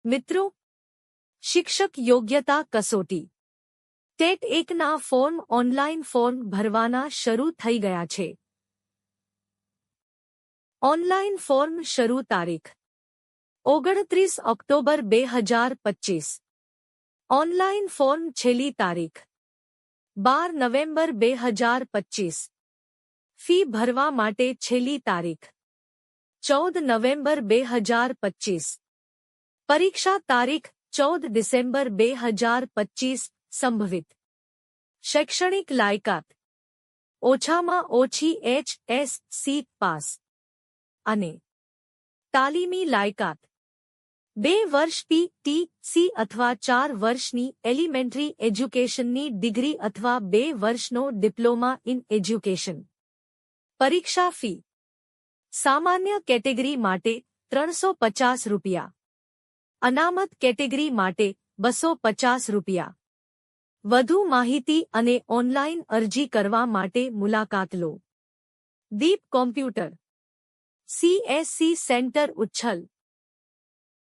મિત્રો, શિક્ષક યોગ્યતા કસોટી ટેટ 1ના ફોર્મ ઓનલાઈન ફોર્મ ભરવાના શરૂ થઈ ગયા છે. ઓનલાઈન ફોર્મ શરૂ તારીખ 29 ઓક્ટોબર 2025. ઓનલાઈન ફોર્મ છેલ્લી તારીખ 12 નવેમ્બર 2025. ફી ભરવા માટે છેલ્લી તારીખ 14 નવેમ્બર 2025. પરીક્ષા તારીખ 14 ડિસેમ્બર 2025. સંભવિત શૈક્ષણિક લાયકાત ઓછામાં ઓછી HSC પાસ અને તાલીમી લાયકાત 2 વર્ષ PTC અથવા 4 વર્ષની એલિમેન્ટરી એજ્યુકેશનની ડિગ્રી અથવા 2 વર્ષનો ડિપ્લોમા ઇન એજ્યુકેશન. પરીક્ષા ફી સામાન્ય કેટેગરી માટે ₹350, અનામત કેટેગરી માટે ₹250. વધુ માહિતી અને ઓનલાઈન અરજી કરવા માટે મુલાકાત લો. દીપ કોમ્પ્યુટર CSC સેન્ટર ઉચ્છલ.